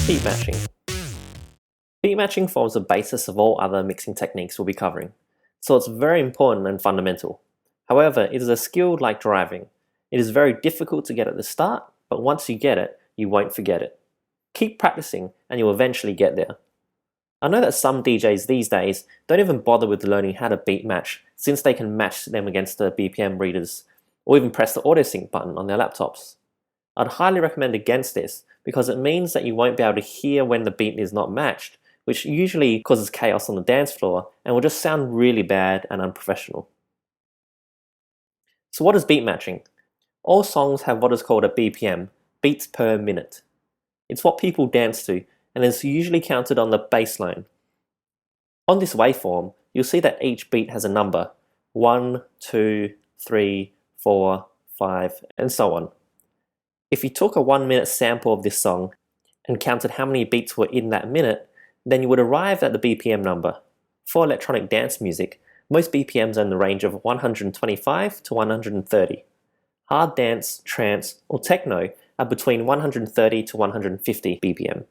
Beat matching. Beat matching forms the basis of all other mixing techniques we'll be covering, so it's very important and fundamental. However, it is a skill like driving. It is very difficult to get at the start, but once you get it, you won't forget it. Keep practicing and you'll eventually get there. I know that some DJs these days don't even bother with learning how to beat match since they can match them against the BPM readers or even press the auto sync button on their laptops. I'd highly recommend against this because it means that you won't be able to hear when the beat is not matched, which usually causes chaos on the dance floor and will just sound really bad and unprofessional. So what is beat matching? All songs have what is called a BPM, beats per minute. It's what people dance to and is usually counted on the bass line. On this waveform, you'll see that each beat has a number, 1, 2, 3, 4, 5, and so on. If you took a 1-minute sample of this song and counted how many beats were in that minute, then you would arrive at the BPM number. For electronic dance music, most BPMs are in the range of 125 to 130. Hard dance, trance, or techno are between 130 to 150 BPM.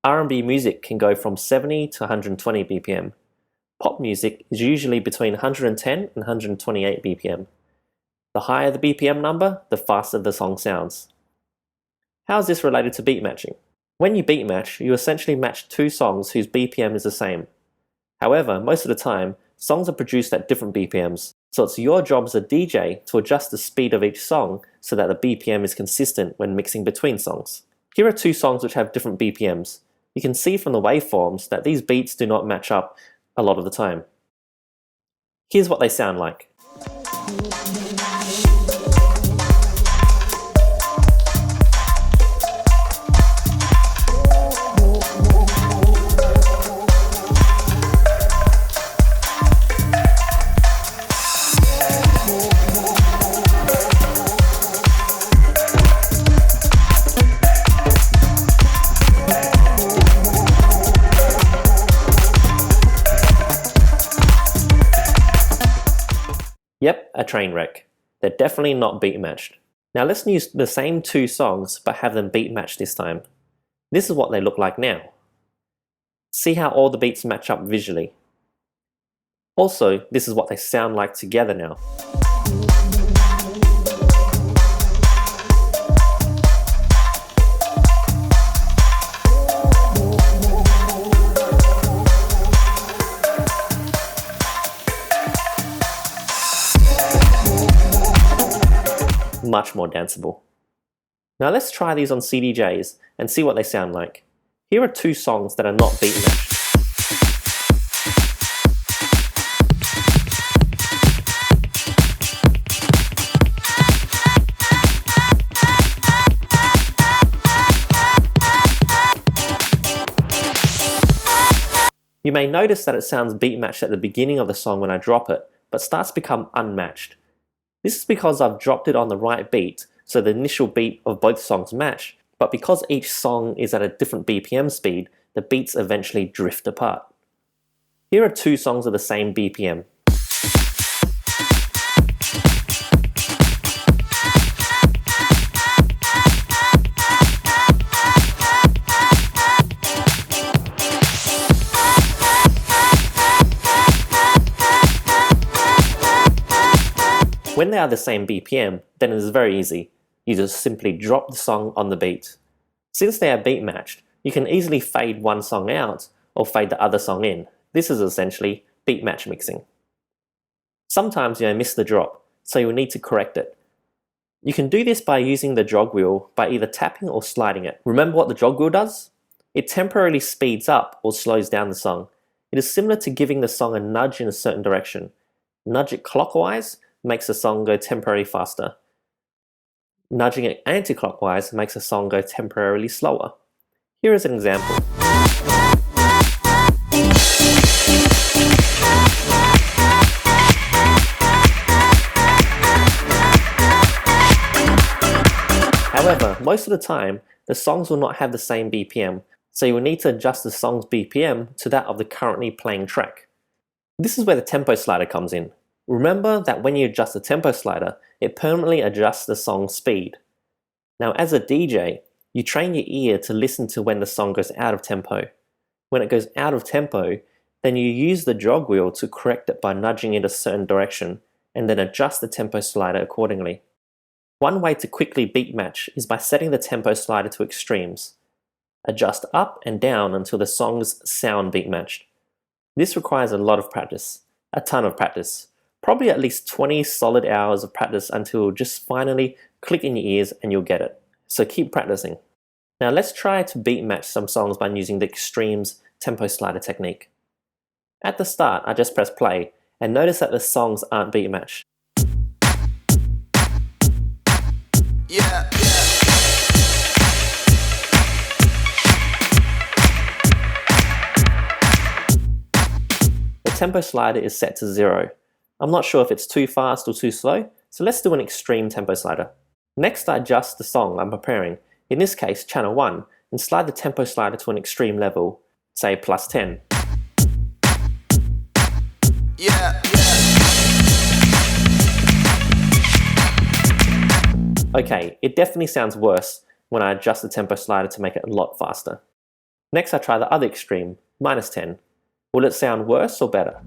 R&B music can go from 70 to 120 BPM. Pop music is usually between 110 and 128 BPM. The higher the BPM number, the faster the song sounds. How is this related to beat matching? When you beat match, you essentially match two songs whose BPM is the same. However, most of the time, songs are produced at different BPMs, so it's your job as a DJ to adjust the speed of each song so that the BPM is consistent when mixing between songs. Here are two songs which have different BPMs. You can see from the waveforms that these beats do not match up a lot of the time. Here's what they sound like. Yep, a train wreck. They're definitely not beat matched. Now let's use the same two songs but have them beat matched this time. This is what they look like now. See how all the beats match up visually. Also, this is what they sound like together now. Much more danceable. Now let's try these on CDJs and see what they sound like. Here are two songs that are not beat matched. You may notice that it sounds beat matched at the beginning of the song when I drop it, but starts to become unmatched. This is because I've dropped it on the right beat, so the initial beat of both songs match, but because each song is at a different BPM speed, the beats eventually drift apart. Here are two songs of the same BPM. When they are the same BPM, then it is very easy. You just simply drop the song on the beat. Since they are beat matched, you can easily fade one song out or fade the other song in. This is essentially beat match mixing. Sometimes you may miss the drop, so you will need to correct it. You can do this by using the jog wheel by either tapping or sliding it. Remember what the jog wheel does? It temporarily speeds up or slows down the song. It is similar to giving the song a nudge in a certain direction. Nudge it clockwise makes the song go temporarily faster. Nudging it anti-clockwise makes a song go temporarily slower. Here is an example. However, most of the time, the songs will not have the same BPM, so you will need to adjust the song's BPM to that of the currently playing track. This is where the tempo slider comes in. Remember that when you adjust the tempo slider, it permanently adjusts the song's speed. Now as a DJ, You train your ear to listen to when the song goes out of tempo. When it goes out of tempo, then you use the jog wheel to correct it by nudging it a certain direction and then adjust the tempo slider accordingly. One way to quickly beat match is by setting the tempo slider to extremes. Adjust up and down until the songs sound beat matched. This requires a lot of practice, a ton of practice. Probably at least 20 solid hours of practice until it'll just finally click in your ears and you'll get it. So keep practicing. Now let's try to beat match some songs by using the extremes tempo slider technique. At the start, I just press play and notice that the songs aren't beat matched. Yeah. The tempo slider is set to 0. I'm not sure if it's too fast or too slow, so let's do an extreme tempo slider. Next, I adjust the song I'm preparing, in this case channel 1, and slide the tempo slider to an extreme level, say +10. Yeah. Okay, it definitely sounds worse when I adjust the tempo slider to make it a lot faster. Next I try the other extreme, -10. Will it sound worse or better?